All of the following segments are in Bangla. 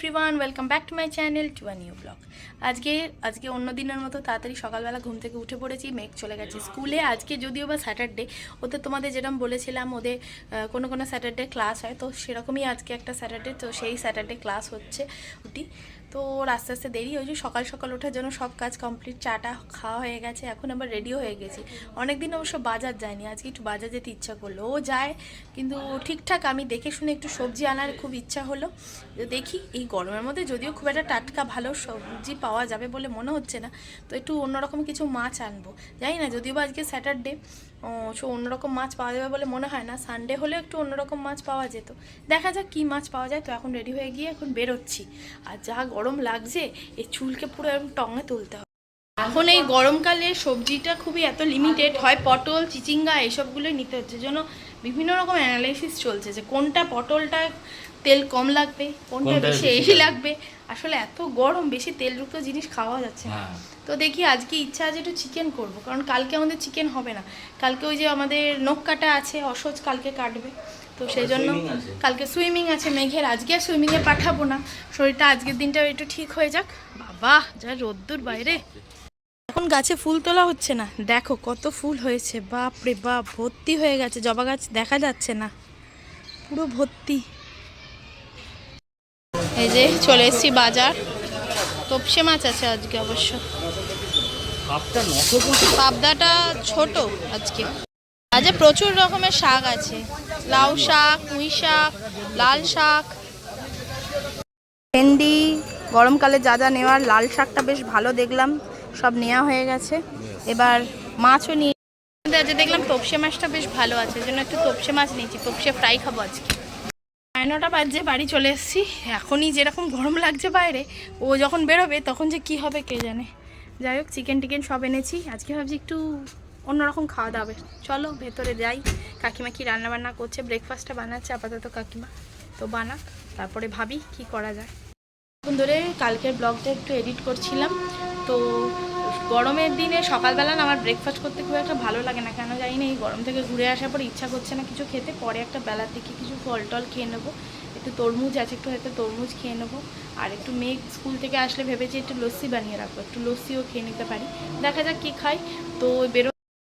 Everyone, welcome back to my channel to a new blog. আজকে অন্য দিনের মতো তাড়াতাড়ি সকালবেলা ঘুম থেকে উঠে পড়েছি। মেঘ চলে গেছে স্কুলে। আজকে যদিও বা স্যাটারডে, ওদের তোমাদের যেরকম বলেছিলাম ওদের কোনো স্যাটারডে ক্লাস হয়, তো সেরকমই আজকে একটা স্যাটারডে, তো সেই স্যাটারডে ক্লাস হচ্ছে উঠি। তো আস্তে আস্তে দেরি হয়েছে, সকাল সকাল ওঠার জন্য সব কাজ কমপ্লিট, চাটা খাওয়া হয়ে গেছে, এখন আবার রেডিও হয়ে গেছি। অনেকদিন অবশ্য বাজার যায়নি, আজকে একটু বাজার যেতে ইচ্ছা করলো। ও যায় কিন্তু ঠিকঠাক, আমি দেখে শুনে একটু সবজি আনার খুব ইচ্ছা হলো। দেখি এই গরমের মধ্যে যদিও খুব একটা টাটকা ভালো সবজি পাওয়া যাবে বলে মনে হচ্ছে না, তো একটু অন্যরকম কিছু মাছ আনবো। জানি না, যদিও বা আজকে স্যাটারডে, সো অন্যরকম মাছ পাওয়া যাবে বলে মনে হয় না। সানডে হলেও একটু অন্যরকম মাছ পাওয়া যেত, দেখা যাক কী মাছ পাওয়া যায়। তো এখন রেডি হয়ে গিয়ে এখন বেরোচ্ছি। আর যা গরম লাগছে, এই চুলকে পুরো এরকম টঙে তুলতে হবে। এখন এই গরমকালে সবজিটা খুবই এত লিমিটেড হয়, পটল চিচিঙ্গা এইসবগুলোই নিতে হচ্ছে, জন্য বিভিন্ন রকম অ্যানালাইসিস চলছে যে কোনটা পটলটা তেল কম লাগবে, কোনটা বেশি লাগবে। আসলে এত গরম, বেশি তেলযুক্ত জিনিস খাওয়া যাচ্ছে না। তো দেখি আজকে ইচ্ছা আছে একটু চিকেন করব, কারণ কালকে আমাদের চিকেন হবে না। কালকে ওই যে আমাদের নখ কাটা আছে, অসহজ কালকে কাটবে, তো সেই জন্য কালকে সুইমিং আছে মেঘের। আজকে আর সুইমিংয়ে পাঠাবো না, শরীরটা আজকের দিনটা একটু ঠিক হয়ে যাক। বাবা যা রোদ্দুর বাইরে। এখন গাছে ফুল তোলা হচ্ছে না, দেখো কত ফুল হয়েছে, বাপ রে বাপ, ভর্তি হয়ে গেছে। জবা গাছ দেখা যাচ্ছে না, পুরো ভর্তি। এই যে চলে এসেছি বাজার, তোপসে মাছ আছে আজকে অবশ্য। পাবদাটা ছোট আজকে। আজ প্রচুর রকমের শাক আছে, লাউ শাক, পুঁই শাক, লাল শাক, ভেন্ডি। গরমকালে যা যা নেওয়ার, লাল শাকটা বেশ ভালো দেখলাম, সব নেওয়া হয়ে গেছে। এবার মাছও নিয়ে আজ দেখলাম তোপসে মাছটা বেশ ভালো আছে, জন্য একটু তোপসে মাছ নিয়েছি, তোপসে ফ্রাই খাবো আজকে। 9টা বাজে, বাড়ি চলে এসেছি। এখনই যেরকম গরম লাগছে বাইরে, ও যখন বেরোবে তখন যে কি হবে কে জানে। যাই হোক, চিকেন টিকেন সব এনেছি। আজকে ভাবছি একটু অন্যরকম খাওয়া দাওয়া। চলো ভেতরে যাই। কাকিমা কি রান্নাবান্না করছে, ব্রেকফাস্টটা বানাচ্ছে আপাতত কাকিমা, তো বানাক, তারপরে ভাবি কি করা যায়। এখন ধরে কালকের ব্লগটা একটু এডিট করছিলাম। তো গরমের দিনে সকালবেলা না আমার ব্রেকফাস্ট করতে খুব একটা ভালো লাগে না, কেন জানি না। এই গরম থেকে ঘুরে আসার পর ইচ্ছা করছে না কিছু খেতে। পরে একটা বেলার দিকে কিছু ফল টল খেয়ে নেবো, একটু তরমুজ আছে, একটু হয়তো তরমুজ খেয়ে নেবো। আর একটু মেঘ স্কুল থেকে আসলে ভেবেছি একটু লস্যি বানিয়ে রাখবো, একটু লস্যিও খেয়ে নিতে পারি, দেখা যাক কী খাই। তো বেরো।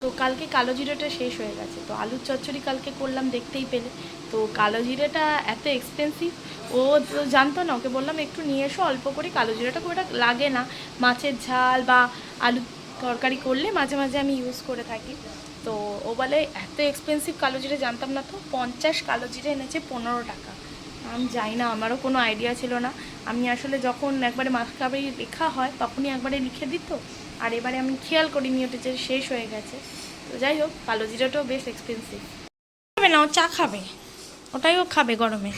তো কালকে কালো জিরেটা শেষ হয়ে গেছে, তো আলুর চচ্চড়ি কালকে করলাম, দেখতেই পেলে। তো কালো জিরেটা এত এক্সপেন্সিভ, ও তো জানতো না, ওকে বললাম একটু নিয়ে এসো অল্প করে। কালো জিরাটা খুব একটা লাগে না, মাছের ঝাল বা আলু তরকারি করলে মাঝে মাঝে আমি ইউজ করে থাকি। তো ও বলে এত এক্সপেন্সিভ কালো জিরে, জানতাম না তো। 50 কালো জিরে এনেছে 15 টাকা। আমি জানি না, আমারও কোনো আইডিয়া ছিল না। আমি আসলে যখন একবারে মাসকাবারি লেখা হয় তখনই একবারে লিখে দিত, আর এবারে আমি খেয়াল করিনি ওটা যে শেষ হয়ে গেছে। তো যাই হোক, কালো জিরাটাও বেশ এক্সপেন্সিভ। খাবে না, ও চা খাবে, ওটাই ও খাবে গরমে।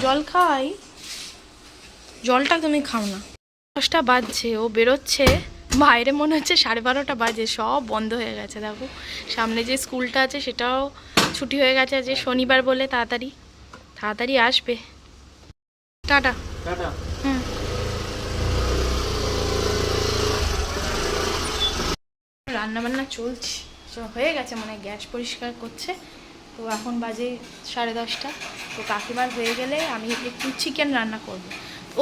জল খাই, জলটা তুমি খাও না। 10টা বাজছে, ও বেরোচ্ছে। বাইরে মনে হচ্ছে 12:30 বাজে, সব বন্ধ হয়ে গেছে। দেখো সামনে যে স্কুলটা আছে সেটাও ছুটি হয়ে গেছে, যে শনিবার বলে তাড়াতাড়ি তাড়াতাড়ি আসবে। টাটা। হুম। রান্নাবান্না চলছে, হয়ে গেছে, মানে গ্যাস পরিষ্কার করছে। তো এখন বাজে 10:30। তো কাকিমার হয়ে গেলে আমি একটু চিকেন রান্না করব।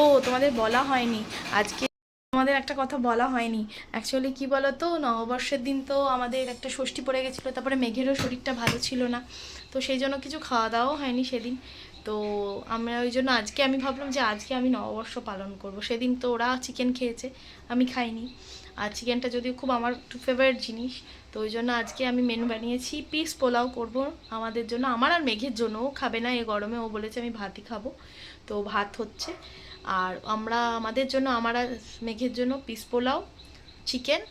ও তোমাদের বলা হয়নি আজকে, আমাদের একটা কথা বলা হয়নি অ্যাকচুয়ালি। কি বলো তো, নববর্ষের দিন তো আমাদের একটা ষষ্ঠী পড়ে গেছিলো, তারপরে মেঘেরও শরীরটা ভালো ছিল না, তো সেই জন্য কিছু খাওয়া দাওয়াও হয়নি সেদিন। তো আমরা ওই জন্য আজকে আমি ভাবলাম যে আজকে আমি নববর্ষ পালন করব। সেদিন তো ওরা চিকেন খেয়েছে, আমি খাইনি। আর চিকেনটা যদিও খুব আমার একটু ফেভারিট জিনিস, তো ওই জন্য আজকে আমি মেনু বানিয়েছি পিস পোলাও করব আমাদের জন্য, আমার আর মেঘের জন্য। ও খাবে না এই গরমে, ও বলেছে আমি ভাতই খাবো, তো ভাত হচ্ছে। আর আমরা আমাদের জন্য, আমার আর মেঘের জন্য পিস পোলাও, চিকেন।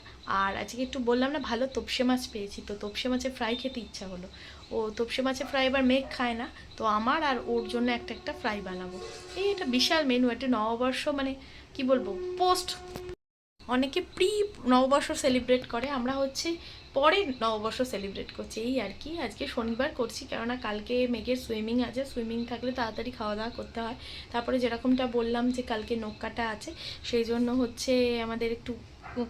আর আজকে একটু বললাম না ভালো তোপসে মাছ পেয়েছি, তো তোপসে মাছের ফ্রাই খেতে ইচ্ছা হলো। ও তোপসে মাছের ফ্রাই এবার মেঘ খায় না, তো আমার আর ওর জন্য একটা একটা ফ্রাই বানাবো। এই এটা বিশাল মেনু, একটা নববর্ষ, মানে কি বলবো, পোস্ট। অনেকে প্রি নববর্ষ সেলিব্রেট করে, আমরা হচ্ছে পরে নববর্ষ সেলিব্রেট করছি, এই আর কি। আজকে শনিবার করছি, কেননা কালকে মেঘের সুইমিং আছে, সুইমিং থাকলে তাড়াতাড়ি খাওয়া দাওয়া করতে হয়। তারপরে যেরকমটা বললাম যে কালকে নখ কাটা আছে, সেই জন্য হচ্ছে আমাদের একটু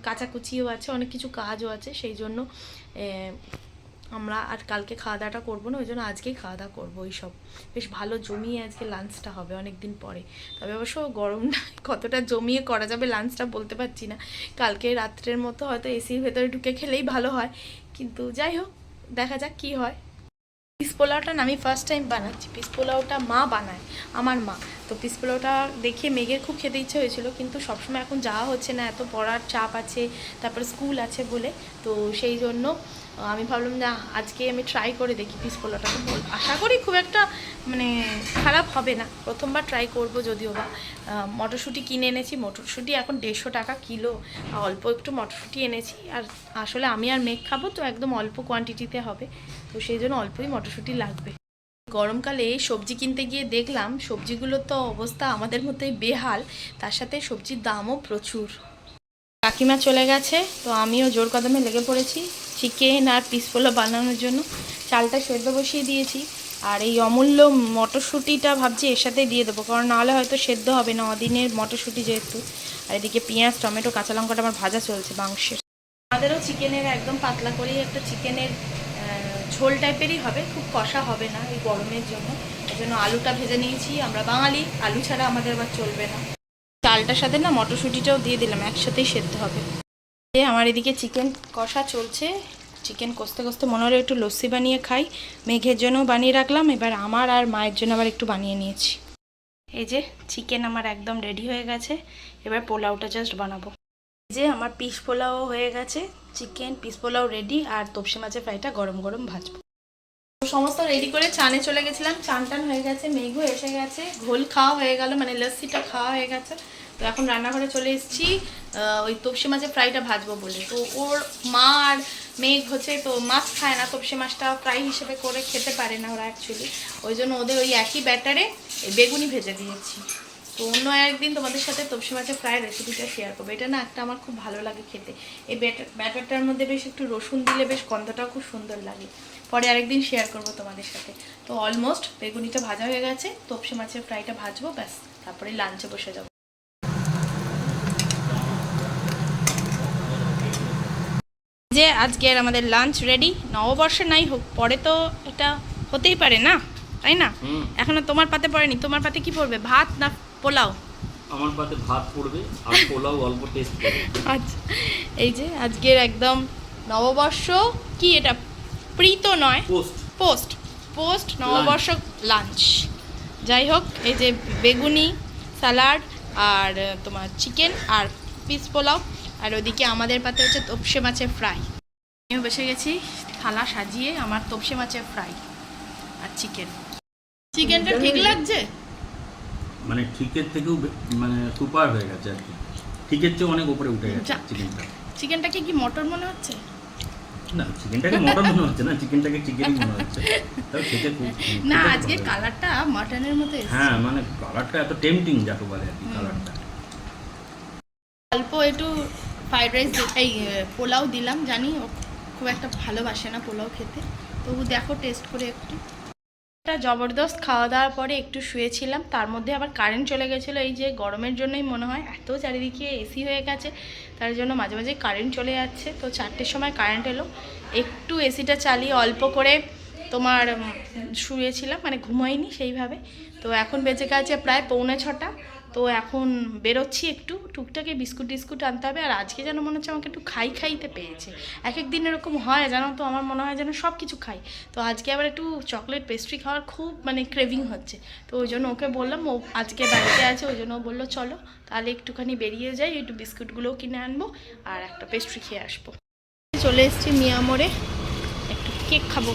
কাচাকুচিও আছে, অনেক কিছু কাজও আছে, সেই জন্য আমরা আর কালকে খাওয়া দাওয়াটা করবো না, ওই জন্য আজকেই খাওয়া দাওয়া করবো। এইসব বেশ ভালো জমিয়ে আজকে লাঞ্চটা হবে অনেক দিন পরে। তবে অবশ্য গরমটা কতটা জমিয়ে করা যাবে লাঞ্চটা বলতে পারছি না। কালকে রাত্রের মতো হয়তো এসির ভেতরে ঢুকে খেলেই ভালো হয়, কিন্তু যাই হোক দেখা যাক কী হয়। পিস পোলাওটা না আমি ফার্স্ট টাইম বানাচ্ছি। পিস পোলাওটা মা বানায়, আমার মা। তো পিস পোলাওটা দেখে মেঘের খুব খেতে ইচ্ছে হয়েছিল, কিন্তু সবসময় এখন যাওয়া হচ্ছে না, এত পড়ার চাপ আছে, তারপরে স্কুল আছে বলে। তো সেই জন্য আমি ভাবলাম যে আজকে আমি ট্রাই করে দেখি পিস পোলাওটা। তো আশা করি খুব একটা মানে খারাপ হবে না, প্রথমবার ট্রাই করব। যদিও বা মটরশুঁটি কিনে এনেছি, মটরশুঁটি এখন 150 টাকা কিলো। অল্প একটু মটরশুঁটি এনেছি, আর আসলে আমি আর মেঘ খাবো, তো একদম অল্প কোয়ান্টিটিতে হবে, তো সেই জন্য অল্পই মটরশুঁটি লাগবে। গরমকালে সবজি কিনতে গিয়ে দেখলাম সবজিগুলোর তো অবস্থা আমাদের মতোই বেহাল, তার সাথে সবজির দামও প্রচুর। কাকিমা চলে গেছে, তো আমিও জোর কদমে লেগে পড়েছি চিকেন আর পিস পোলাও বানানোর জন্য। চালটা সেদ্ধ বসিয়ে দিয়েছি, আর এই অমূল্য মটরশুঁটিটা ভাবছি এর সাথে দিয়ে দেবো, কারণ নাহলে হয়তো সেদ্ধ হবে না, অদিনের মটরশুঁটি যেহেতু। আর এদিকে পেঁয়াজ, টমেটো, কাঁচা লঙ্কাটা আমার ভাজা চলছে মাংসের। আমাদেরও চিকেনের একদম পাতলা করেই একটা চিকেনের ঝোল টাইপেরই হবে, খুব কষা হবে না এই গরমের জন্য। এই জন্য আলুটা ভেজে নিয়েছি, আমরা বাঙালি, আলু ছাড়া আমাদের আবার চলবে না। চালটার সাথে না মটরশুঁটিটাও দিয়ে দিলাম, একসাথেই সেদ্ধ হবে। আমার এদিকে চিকেন কষা চলছে, চিকেন কষতে কষতে মনে হলো একটু লস্যি বানিয়ে খাই। মেঘের জন্যও বানিয়ে রাখলাম, এবার আমার আর মায়ের জন্য আবার একটু বানিয়ে নিয়েছি। এই যে চিকেন আমার একদম রেডি হয়ে গেছে, এবার পোলাওটা জাস্ট বানাবো। এই যে আমার পিস পোলাও হয়ে গেছে, চিকেন পিস পোলাও রেডি, আর তপসি মাছের ফ্রাইটা গরম গরম ভাজবো। সমস্ত রেডি করে চানে চলে গেছিলাম, চান টান হয়ে গেছে, মেঘও এসে গেছে, ঘোল খাওয়া হয়ে গেল, মানে লস্যিটা খাওয়া হয়ে গেছে। তো এখন রান্নাঘরে চলে এসেছি ওই তপসি মাছের ফ্রাইটা ভাজবো বলে। তো ওর মা আর মেঘ হচ্ছে তো মাছ খায় না, তপসি মাছটা ফ্রাই হিসেবে করে খেতে পারে না ওরা অ্যাকচুয়ালি, ওই জন্য ওদের ওই একই ব্যাটারে বেগুনি ভেজে দিয়েছি। তো অন্য একদিন তোমাদের সাথে তপসি মাছের ফ্রাই রেসিপিটা শেয়ার করবো। এটা না একটা আমার খুব ভালো লাগে খেতে, এই ব্যাটারটার মধ্যে বেশ একটু রসুন দিলে বেশ গন্ধটাও খুব সুন্দর লাগে। পরে আরেকদিন শেয়ার করব তোমাদের সাথে। তো অলমোস্ট বেগুনিটা ভাজা হয়ে গেছে, তপসি মাছের ফ্রাইটা ভাজবো, ব্যাস তারপরে লাঞ্চে বসে যাবো। যে আজকের আমাদের লাঞ্চ রেডি। নববর্ষে নাই হোক, পরে তো এটা হতেই পারে না, তাই না? এখনো তোমার পাতে পড়েনি, তোমার পাতে কি পড়বে, ভাত না পোলাও? আমার পাতে ভাত পড়বে আর পোলাও অল্প টেস্ট করবে। আচ্ছা, এই যে আজকের একদম নববর্ষ, কি এটা প্রি তো নয়, পোস্ট পোস্ট নববর্ষ লাঞ্চ। যাই হোক, এই যে বেগুনি, স্যালাড, আর তোমার চিকেন আর পিস পোলাও, আর ওদিকে আমাদের পাতে হচ্ছে তপসে মাছের ফ্রাই। আমিও বসে গেছি থালা সাজিয়ে, আমার তপসে মাছের ফ্রাই আর চিকেন। চিকেনটা ঠিক লাগছে, মানে ঠিকের থেকেও মানে সুপার হয়ে গেছে আর কি, ঠিকের চেয়ে অনেক উপরে উঠে গেছে চিকেনটা। চিকেনটাকে কি মটন মনে হচ্ছে? না, চিকেনটাকে মটন মনে হচ্ছে না, চিকেনটাকে চিকেনই মনে হচ্ছে। তাও খেতে খুব না, আজকে কালারটা মটনের মতো এসেছে। হ্যাঁ, মানে কালারটা এত টেম্পটিং যাকে বলে আর কি, কালারটা। অল্প একটু ফ্রাইড রাইস, এই পোলাও দিলাম, জানি ও খুব একটা ভালোবাসে না পোলাও খেতে, তবু দেখো টেস্ট করে একটু। একটা জবরদস্ত খাওয়া দাওয়ার পরে একটু শুয়েছিলাম, তার মধ্যে আবার কারেন্ট চলে গেছিলো। এই যে গরমের জন্যই মনে হয়, এত চারিদিকে এসি হয়ে গেছে, তার জন্য মাঝে মাঝে কারেন্ট চলে যাচ্ছে। তো 4টের সময় কারেন্ট এলো, একটু এসিটা চালিয়ে অল্প করে তোমার শুয়েছিলাম, মানে ঘুমোইনি সেইভাবে। তো এখন বেঁচে গেছে প্রায় 5:45। তো এখন বেরোচ্ছি, একটু টুকটাকে বিস্কুট টিস্কুট আনতে হবে। আর আজকে যেন মনে হচ্ছে আমাকে একটু খাইতে পেয়েছে। এক এক দিন এরকম হয় জানো তো, আমার মনে হয় যেন সব কিছু খাই। তো আজকে আবার একটু চকলেট পেস্ট্রি খাওয়ার খুব মানে ক্রেভিং হচ্ছে। তো ওই জন্য ওকে বললাম, ও আজকে বাড়িতে আছে, ওই জন্য ও বললো চলো তাহলে একটুখানি বেরিয়ে যাই, একটু বিস্কুটগুলোও কিনে আনবো আর একটা পেস্ট্রি খেয়ে আসবো। চলে এসেছি মিয়া মোড়ে, একটু কেক খাবো।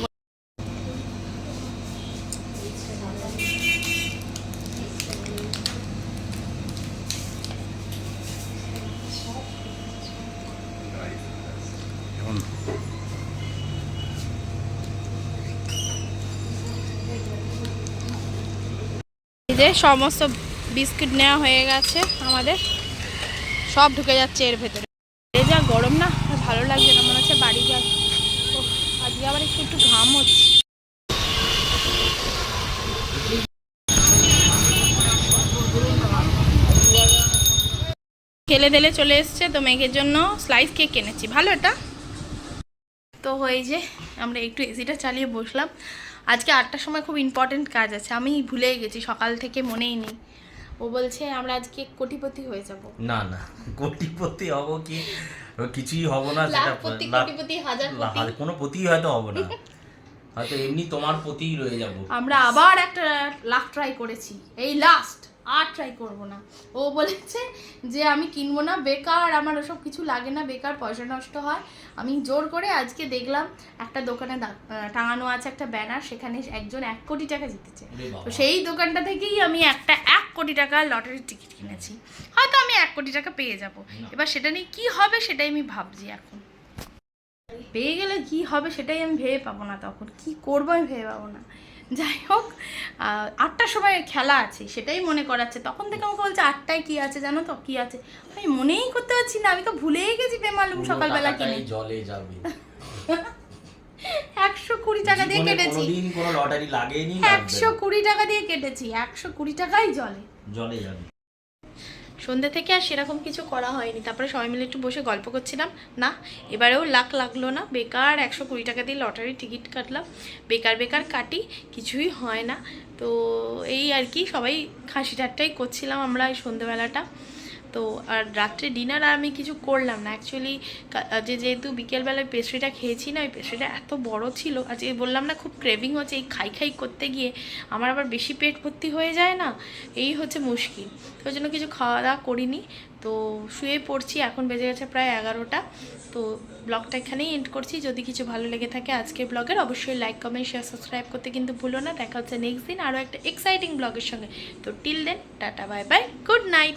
এই যে সমস্ত বিস্কুট নেওয়া হয়ে গেছে আমাদের, সব ঢুকে যাচ্ছে এর ভেতরে। এই যা গরম না, ভালো লাগছে না, মনে হচ্ছে বাড়ি যাই। আজকে আবার একটু একটু ঘাম হচ্ছে। খেলে দিলে চলে এসছে, তো মেঘের জন্য স্লাইস কেক এনেছি, ভালো এটা। তো হয়ে যে আমরা একটু এসিটা চালিয়ে বসলাম। আজকে 8টার সময় খুব ইম্পর্টেন্ট কাজ আছে, আমি ভুলেই গেছি, সকাল থেকে মনেই নেই। ও বলছে আমরা আজকে কোটিপতি হয়ে যাব। না না, কোটিপতি হব কি, কিছুই হব না। সেটা লাখপতি, কোটিপতি, হাজারপতি, কোনো পতিই হয়তো হব না, হয়তো এমনি তোমার পতিই রয়ে যাব। আমরা আবার একটা লাখ ট্রাই করেছি, এই লাস্ট, আর ট্রাই করব না। ও বলেছে যে আমি কিনবো না, বেকার, আমার ওসব কিছু লাগে না, বেকার পয়সা নষ্ট হয়। আমি জোর করে আজকে দেখলাম একটা দোকানে টাঙানো আছে একটা ব্যানার, সেখানে একজন 1 কোটি টাকা জিতেছে। তো সেই দোকানটা থেকেই আমি একটা 1 কোটি টাকার লটারির টিকিট কিনেছি। হয়তো আমি 1 কোটি টাকা পেয়ে যাব। এবার সেটা নিয়ে কী হবে সেটাই আমি ভাবছি এখন। পেয়ে গেলে কি হবে সেটাই আমি ভেবে পাবো না, তখন কি করবো আমি ভেবে পাবো না। যাই হোক, 8টার সময় খেলা আছে সেটাই মনে করাচ্ছে। তখন থেকে আমাকে বলছে 8টায় কি আছে জানো তো, কি আছে, আমি মনেই করতে পারছি না, আমি তো ভুলেই গেছি বেমালুম সকালবেলা কিনে। জলে যাবে। 120 টাকা দিয়ে কেটেছি, কোনোদিন কোনো লটারি লাগেনি, 120 টাকা দিয়ে কেটেছি, 120 টাকাই জলে যাবে। সন্ধ্যে থেকে আর সেরকম কিছু করা হয়নি। তারপরে সবাই মিলে একটু বসে গল্প করছিলাম। না, এবারেও লাখ লাগলো না, বেকার 120 টাকা দিয়ে লটারির টিকিট কাটলাম। বেকার বেকার কাটি, কিছুই হয় না। তো এই আর কি, সবাই হাসি ঠাট্টাই করছিলাম আমরা এই সন্ধ্যেবেলাটা। তো আর রাত্রে ডিনার আর আমি কিছু করলাম না অ্যাকচুয়ালি, যেহেতু বিকেলবেলায় পেস্ট্রিটা খেয়েছি না, ওই পেস্ট্রিটা এত বড় ছিল, আজকে বললাম না খুব ক্রেভিং হচ্ছে, এই খাই খাই করতে গিয়ে আমার আবার বেশি পেট ভর্তি হয়ে যায় না, এই হচ্ছে মুশকিল। তো ওই জন্য কিছু খাওয়া দাওয়া করিনি, তো শুয়ে পড়ছি। এখন বেজে গেছে প্রায় 11টা। তো ব্লগটা এখানেই এন্ড করছি। যদি কিছু ভালো লেগে থাকে আজকের ব্লগের, অবশ্যই লাইক, কমেন্ট, শেয়ার, সাবস্ক্রাইব করতে কিন্তু ভুলো না। দেখা হচ্ছে নেক্সট দিন আরও একটা এক্সাইটিং ব্লগের সঙ্গে। তো till then, tata, bye bye, good night.